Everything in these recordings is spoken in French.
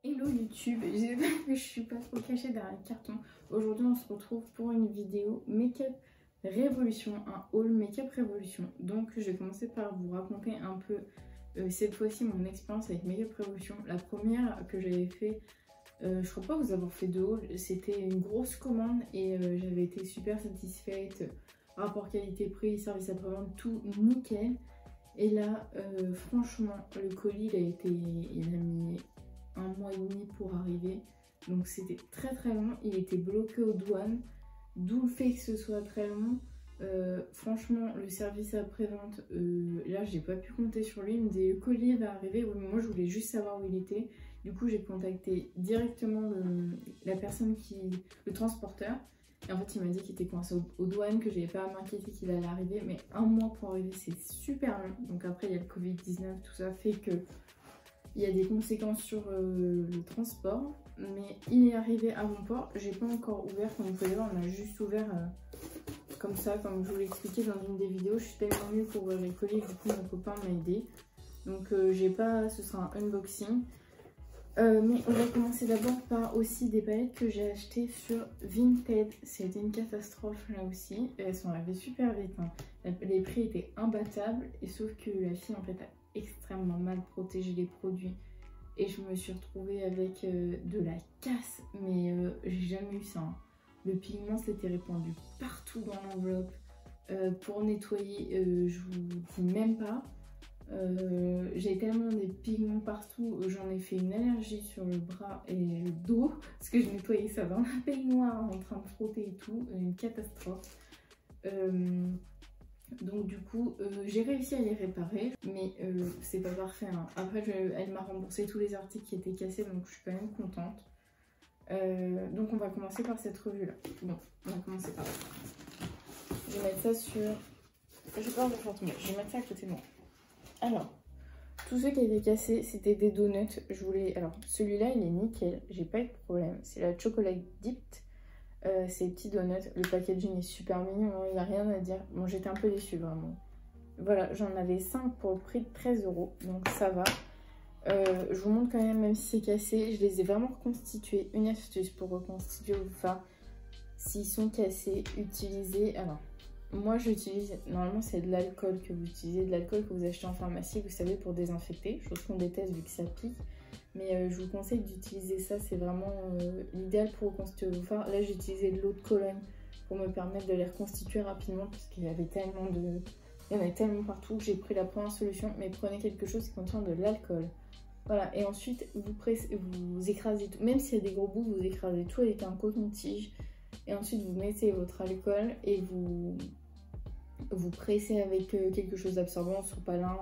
Hello YouTube, j'espère que je suis pas trop cachée derrière le carton. Aujourd'hui on se retrouve pour une vidéo make-up révolution, un haul make-up révolution. Donc je vais commencer par vous raconter un peu cette fois-ci mon expérience avec make-up révolution. La première que j'avais fait, je crois pas vous avoir fait de haul, c'était une grosse commande et j'avais été super satisfaite. Rapport qualité-prix, service après-vente, tout nickel. Et là franchement le colis il a mis 1 mois et demi pour arriver, donc c'était très long. Il était bloqué aux douanes, d'où le fait que ce soit très long. Franchement le service après-vente, là j'ai pas pu compter sur lui. Il me disait le colis va arriver, oui, mais moi je voulais juste savoir où il était. Du coup j'ai contacté directement la personne le transporteur, et en fait il m'a dit qu'il était coincé aux douanes, que j'avais pas à m'inquiéter qu'il allait arriver, mais 1 mois pour arriver c'est super long. Donc après il y a le Covid-19, tout ça fait que il y a des conséquences sur le transport, mais il est arrivé à bon port. J'ai pas encore ouvert, comme vous pouvez voir, on a juste ouvert comme ça, comme je vous l'ai expliqué dans une des vidéos. Je suis tellement nulle pour ouvrir les colis, du coup mon copain m'a aidé. Donc ce sera un unboxing. Mais on va commencer d'abord par aussi des palettes que j'ai achetées sur Vinted. C'était une catastrophe là aussi. Elles sont arrivées super vite, hein. Les prix étaient imbattables, et sauf que la fille en fait a extrêmement mal protégé les produits. Et je me suis retrouvée avec de la casse, mais j'ai jamais eu ça, hein. Le pigment s'était répandu partout dans l'enveloppe. Pour nettoyer, je vous dis même pas. J'ai tellement des pigments partout, j'en ai fait une allergie sur le bras et le dos parce que je nettoyais ça dans la baignoire en train de frotter et tout, une catastrophe. Donc du coup j'ai réussi à les réparer, mais c'est pas parfait, hein. Après elle m'a remboursé tous les articles qui étaient cassés, donc je suis quand même contente. Donc on va commencer par cette revue là. Bon, on va commencer par là. Je vais mettre ça sur... Je vais pas faire tomber, je vais mettre ça à côté de moi. Alors, tous ceux qui étaient cassés, c'était des donuts. Alors, celui-là, il est nickel, j'ai pas eu de problème. C'est la Chocolate Dipped. C'est petits donuts. Le packaging est super mignon, il n'y a rien à dire. Bon, j'étais un peu déçue, vraiment. Voilà, j'en avais 5 pour le prix de 13 €, donc ça va. Je vous montre quand même si c'est cassé. Je les ai vraiment reconstitués. Une astuce pour reconstituer vos fards. S'ils sont cassés, utilisez... Alors... Moi j'utilise, normalement c'est de l'alcool que vous utilisez, de l'alcool que vous achetez en pharmacie, vous savez, pour désinfecter, chose qu'on déteste vu que ça pique. Mais je vous conseille d'utiliser ça, c'est vraiment l'idéal pour reconstituer vos fards. Là j'ai utilisé de l'eau de Cologne pour me permettre de les reconstituer rapidement, parce qu'il y avait tellement de... Il y en avait tellement partout que j'ai pris la première solution, mais prenez quelque chose qui contient de l'alcool. Voilà, et ensuite vous écrasez tout, même s'il y a des gros bouts, vous écrasez tout avec un coton-tige. Et ensuite vous mettez votre alcool et vous pressez avec quelque chose d'absorbant, sopalin,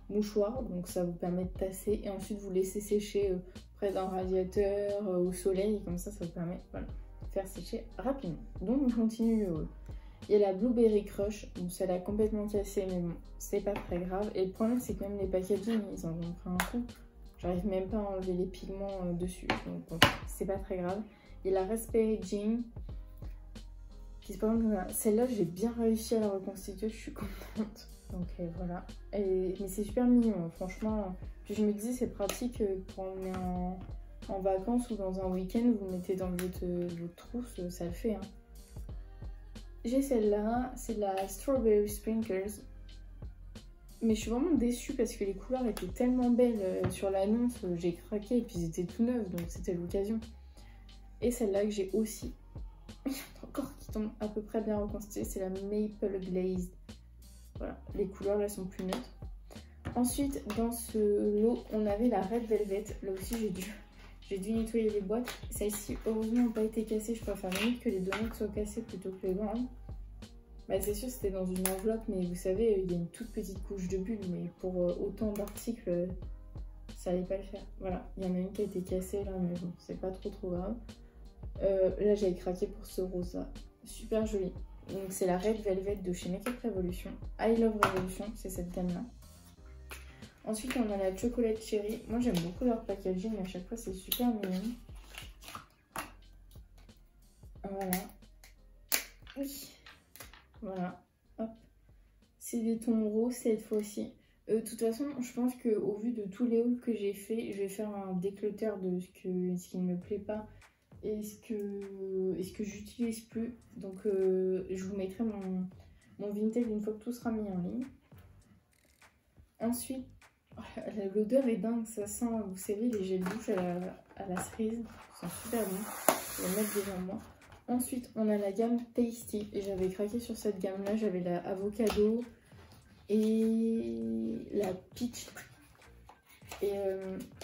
mouchoir, donc ça vous permet de tasser. Et ensuite vous laissez sécher près d'un radiateur, au soleil, comme ça vous permet, voilà, de faire sécher rapidement. Donc on continue le haul. Il y a la Blueberry Crush, donc celle-là complètement cassée, mais bon, c'est pas très grave. Et le problème c'est que même les packaging, ils en ont pris un coup. J'arrive même pas à enlever les pigments dessus, donc bon, c'est pas très grave. Il y a la Raspberry Gin. Celle-là, j'ai bien réussi à la reconstituer, je suis contente. Donc voilà. Mais c'est super mignon, franchement. Puis je me disais, c'est pratique pour emmener en vacances ou dans un week-end, vous mettez dans votre trousse, ça le fait, hein. J'ai celle-là, c'est la Strawberry Sprinkles. Mais je suis vraiment déçue parce que les couleurs étaient tellement belles sur l'annonce, j'ai craqué, et puis ils étaient tout neufs, donc c'était l'occasion. Et celle-là que j'ai aussi. Il y en a encore qui tombent à peu près bien reconstituées, c'est la Maple Glazed. Voilà, les couleurs là sont plus neutres. Ensuite, dans ce lot, on avait la Red Velvet. Là aussi, j'ai dû nettoyer les boîtes. Celles-ci, heureusement, n'ont pas été cassées. Je préfère limite que les donuts soient cassés plutôt que les grandes. Bah, c'est sûr, c'était dans une enveloppe, mais vous savez, il y a une toute petite couche de bulle. Mais pour autant d'articles, ça allait pas le faire. Voilà, il y en a une qui a été cassée là, mais bon, c'est pas trop grave. Là j'avais craqué pour ce rose là, super joli. Donc c'est la Red Velvet de chez Make Up Revolution. I Love Revolution, c'est cette gamme là. Ensuite on a la Chocolate Cherry. Moi j'aime beaucoup leur packaging, à chaque fois c'est super mignon. Voilà. Oui. Voilà. Hop. C'est des tons roses cette fois-ci. De toute façon, je pense qu'au vu de tous les hauls que j'ai fait, je vais faire un déclutter de ce qui ne me plaît pas et ce que j'utilise plus. Donc je vous mettrai mon Vinted une fois que tout sera mis en ligne. Ensuite, l'odeur est dingue, ça sent, vous savez, les gels douche à la cerise, ils sont super bons, je vais les mettre devant moi. Ensuite, on a la gamme Tasty, et j'avais craqué sur cette gamme-là, j'avais la avocado et la peach. Et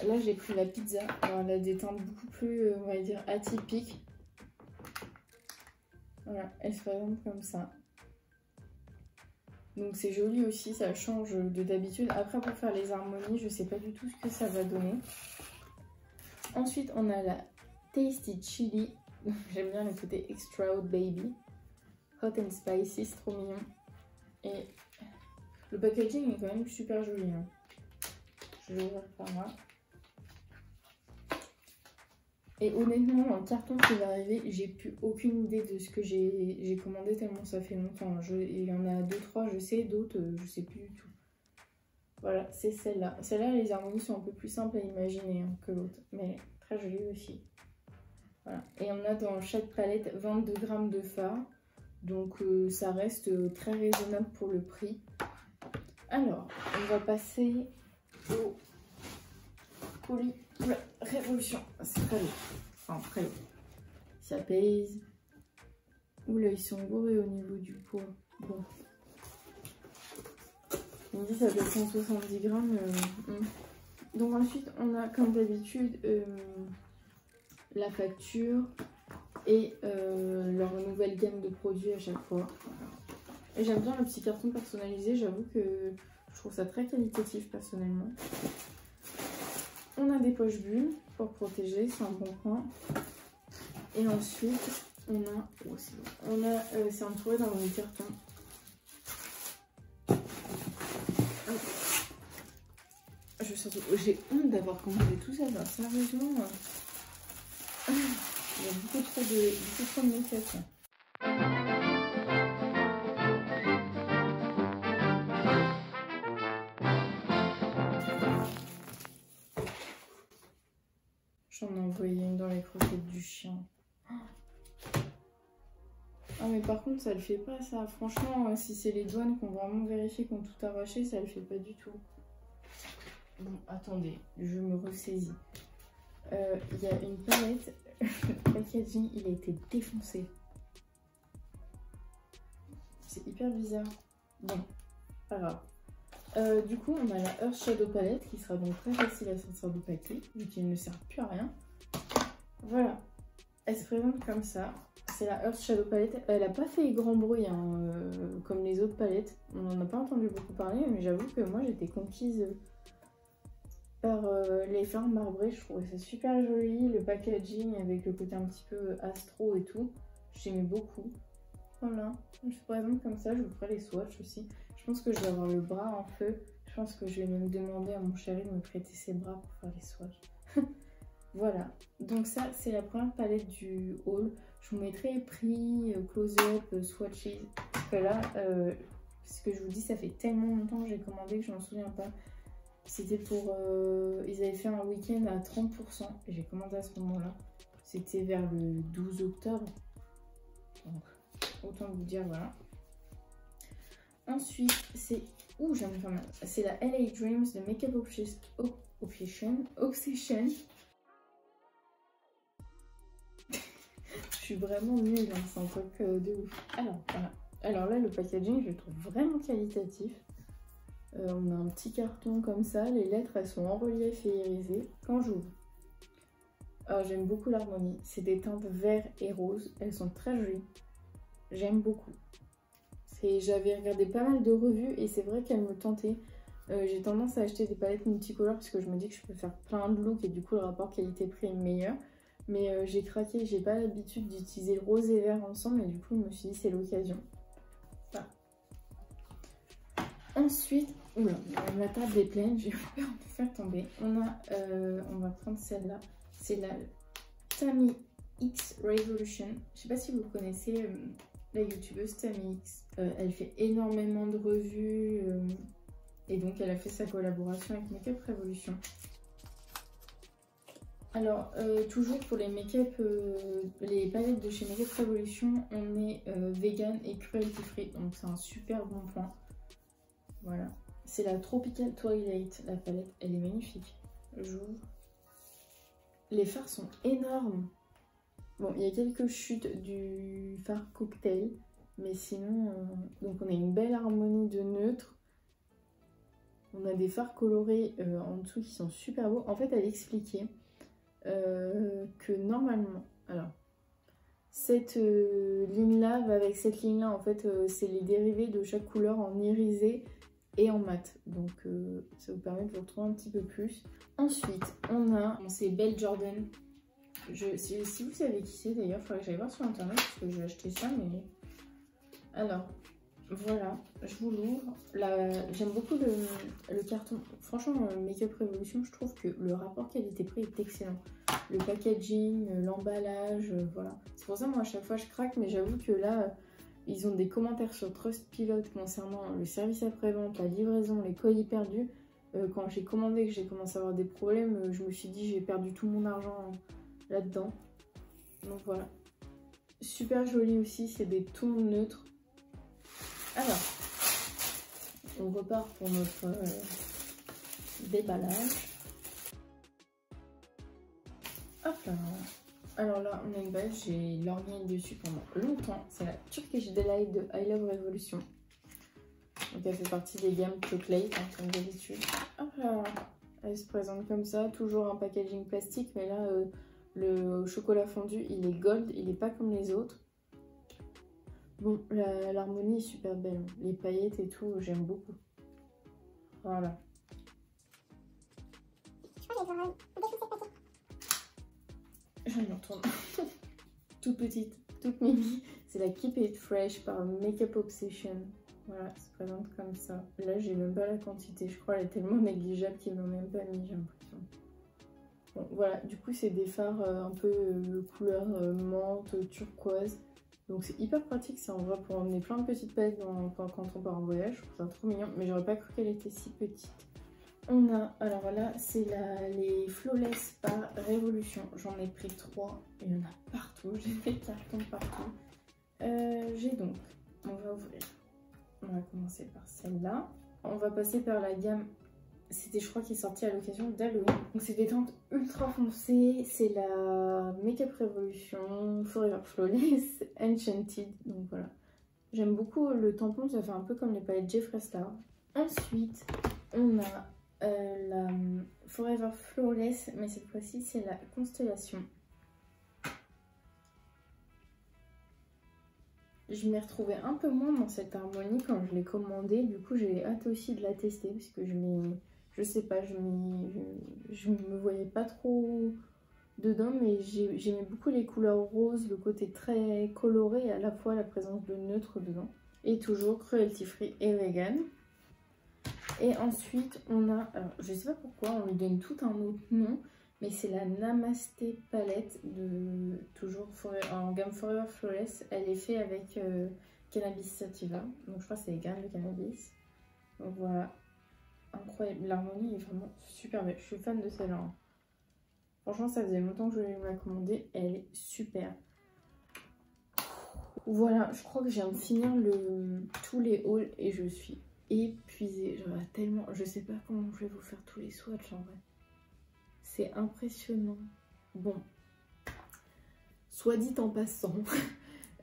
là, j'ai pris la pizza, alors, elle a des teintes beaucoup plus, on va dire, atypiques. Voilà, elle se présente comme ça. Donc c'est joli aussi, ça change de d'habitude. Après pour faire les harmonies, je sais pas du tout ce que ça va donner. Ensuite on a la Tasty Chili. J'aime bien le côté Extra Hot Baby. Hot and Spicy, c'est trop mignon. Et le packaging est quand même super joli. Hein. Je vais l'ouvrir par là. Et honnêtement, dans le carton qui va arriver, j'ai plus aucune idée de ce que j'ai commandé tellement ça fait longtemps. Il y en a 2-3, je sais, d'autres, je sais plus du tout. Voilà, c'est celle-là. Celle-là, les harmonies sont un peu plus simples à imaginer hein, que l'autre, mais très jolie aussi. Voilà. Et on a dans chaque palette 22 grammes de fard, donc ça reste très raisonnable pour le prix. Alors, on va passer au colis. Oula, Révolution, c'est très lourd. Enfin, très lourd. Ça pèse. Oula, ils sont bourrés au niveau du poids. Bon. Il me dit ça fait 170 grammes. Donc ensuite, on a comme d'habitude la facture et leur nouvelle gamme de produits à chaque fois. Et j'aime bien le petit carton personnalisé. J'avoue que je trouve ça très qualitatif personnellement. On a des poches bulles pour protéger, c'est un bon point. Et ensuite, on a, c'est entouré dans le carton. J'ai honte d'avoir commandé tout ça. Alors, sérieusement, il y a beaucoup trop de médication. J'en ai envoyé une dans les croquettes du chien. Ah mais par contre ça le fait pas ça. Franchement si c'est les douanes qui ont vraiment vérifié qu'on tout arraché, ça le fait pas du tout. Bon attendez, je me ressaisis. Il y a une palette, le packaging il a été défoncé. C'est hyper bizarre. Bon, pas grave. Du coup, on a la Earth Shadow Palette qui sera donc très facile à sortir du paquet, vu qu'il ne sert plus à rien. Voilà, elle se présente comme ça. C'est la Earth Shadow Palette. Elle n'a pas fait grand bruit hein, comme les autres palettes. On n'en a pas entendu beaucoup parler, mais j'avoue que moi j'étais conquise par les fards marbrés. Je trouvais ça super joli. Le packaging avec le côté un petit peu astro et tout. J'aimais beaucoup. Voilà, elle se présente comme ça. Je vous ferai les swatchs aussi. Je pense que je vais avoir le bras en feu. Je pense que je vais même demander à mon chéri de me prêter ses bras pour faire les swatchs. Voilà, donc ça c'est la première palette du haul. Je vous mettrai prix, close-up, swatches. Parce que là, ce que je vous dis, ça fait tellement longtemps que j'ai commandé que je m'en souviens pas. C'était pour... ils avaient fait un week-end à 30% et j'ai commandé à ce moment-là. C'était vers le 12 octobre. Donc, autant vous dire, voilà. Ensuite, c'est... Ouh, j'en ai pas mal. C'est la LA Dreams de Makeup Obsession. Je suis vraiment nulle, hein, c'est un truc de ouf. Alors, voilà. Alors là, le packaging, je le trouve vraiment qualitatif. On a un petit carton comme ça. Les lettres, elles sont en relief et irisées. Quand j'ouvre, j'aime beaucoup l'harmonie. C'est des teintes vert et rose. Elles sont très jolies. J'aime beaucoup. J'avais regardé pas mal de revues et c'est vrai qu'elles me tentaient. J'ai tendance à acheter des palettes multicolores parce que je me dis que je peux faire plein de looks et du coup le rapport qualité-prix est meilleur. Mais j'ai craqué, j'ai pas l'habitude d'utiliser le rose et vert ensemble et du coup je me suis dit c'est l'occasion. Voilà. Ensuite, oula, ma table est pleine, j'ai peur de faire tomber. On va prendre celle-là, c'est la Tammy X Revolution. Je sais pas si vous connaissez la youtubeuse Tammy X. Elle fait énormément de revues. Et donc elle a fait sa collaboration avec Makeup Revolution. Alors, toujours pour les make-up, les palettes de chez Makeup Revolution, on est vegan et cruelty free, donc c'est un super bon point. Voilà, c'est la Tropical Twilight, la palette, elle est magnifique. J'ouvre. Les fards sont énormes. Bon, il y a quelques chutes du fard cocktail, mais sinon, donc on a une belle harmonie de neutres. On a des fards colorés en dessous qui sont super beaux. En fait, elle expliquait que normalement, alors cette ligne là va avec cette ligne là, en fait c'est les dérivés de chaque couleur en irisé et en mat, donc ça vous permet de vous retrouver un petit peu plus. Ensuite on a ces Belle Jordan, si vous savez qui c'est d'ailleurs, il faudrait que j'aille voir sur internet parce que j'ai acheté ça, mais alors voilà, je vous l'ouvre. J'aime beaucoup le carton. Franchement, Makeup Revolution, je trouve que le rapport qualité-prix est excellent. Le packaging, l'emballage, voilà. C'est pour ça, moi, à chaque fois, je craque. Mais j'avoue que là, ils ont des commentaires sur Trustpilot concernant le service après-vente, la livraison, les colis perdus. Quand j'ai commandé, que j'ai commencé à avoir des problèmes, je me suis dit, j'ai perdu tout mon argent là-dedans. Donc voilà. Super joli aussi, c'est des tons neutres. Alors, on repart pour notre déballage. Hop là. Alors là, on a une base, j'ai lorgné dessus pendant longtemps. C'est la Turkish Delight de I Love Revolution. Donc elle fait partie des gammes chocolate, hein, comme d'habitude. Hop là. Elle se présente comme ça, toujours un packaging plastique, mais là, le chocolat fondu, il est gold, il n'est pas comme les autres. Bon, l'harmonie est super belle, les paillettes et tout, j'aime beaucoup. Voilà. Je me retourne. Toute petite, toute mimi. C'est la Keep It Fresh par Makeup Obsession. Voilà, elle se présente comme ça. Là, j'ai même pas la quantité, je crois, elle est tellement négligeable qu'ils m'ont même pas mis, j'ai l'impression. Bon, voilà, du coup, c'est des fards un peu couleur menthe, turquoise. Donc c'est hyper pratique, ça en va pour emmener plein de petites palettes quand on part en voyage. Je trouve ça trop mignon, mais j'aurais pas cru qu'elle était si petite. On a, alors là, c'est les Flawless par Révolution. J'en ai pris 3, il y en a partout, j'ai fait le carton partout. J'ai donc, on va ouvrir. On va commencer par celle-là. On va passer par la gamme, c'était je crois qui est sortie à l'occasion d'Halloween. Donc c'est des teintes ultra foncées, c'est la Makeup Revolution Forever Flawless Enchanted. Donc voilà, j'aime beaucoup le tampon, ça fait un peu comme les palettes Jeffree Star. Ensuite, on a la Forever Flawless, mais cette fois-ci c'est la Constellation. Je m'ai retrouvée un peu moins dans cette harmonie quand je l'ai commandée, du coup j'ai hâte aussi de la tester parce que je sais pas, je me voyais pas trop dedans, mais j'aimais beaucoup les couleurs roses, le côté très coloré et à la fois la présence de neutre dedans. Et toujours cruelty free et vegan. Et ensuite on a, alors je sais pas pourquoi on lui donne tout un autre nom, mais c'est la Namasté palette de toujours en gamme Forever Flawless. Elle est faite avec cannabis sativa, donc je crois que c'est les graines de cannabis. Donc voilà, incroyable, l'harmonie est vraiment super belle, je suis fan de celle-là. Hein. Franchement ça faisait longtemps que je voulais me la commander, elle est super. Voilà, je crois que je viens de finir tous les hauls et je suis épuisée. J'en ai tellement, je sais pas comment je vais vous faire tous les swatchs en vrai. C'est impressionnant. Bon, soit dit en passant,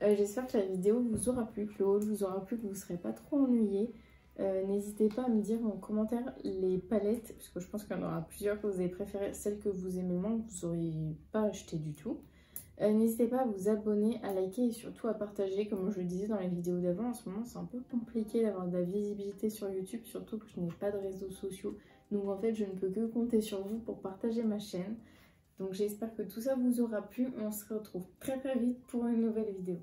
j'espère que la vidéo vous aura plu, que le haul vous aura plu, que vous ne serez pas trop ennuyés. N'hésitez pas à me dire en commentaire les palettes, parce que je pense qu'il y en aura plusieurs que vous avez préférées, celles que vous aimez moins, que vous n'auriez pas acheté du tout. N'hésitez pas à vous abonner, à liker et surtout à partager, comme je le disais dans les vidéos d'avant. En ce moment, c'est un peu compliqué d'avoir de la visibilité sur YouTube, surtout que je n'ai pas de réseaux sociaux. Donc en fait, je ne peux que compter sur vous pour partager ma chaîne. Donc j'espère que tout ça vous aura plu. On se retrouve très vite pour une nouvelle vidéo.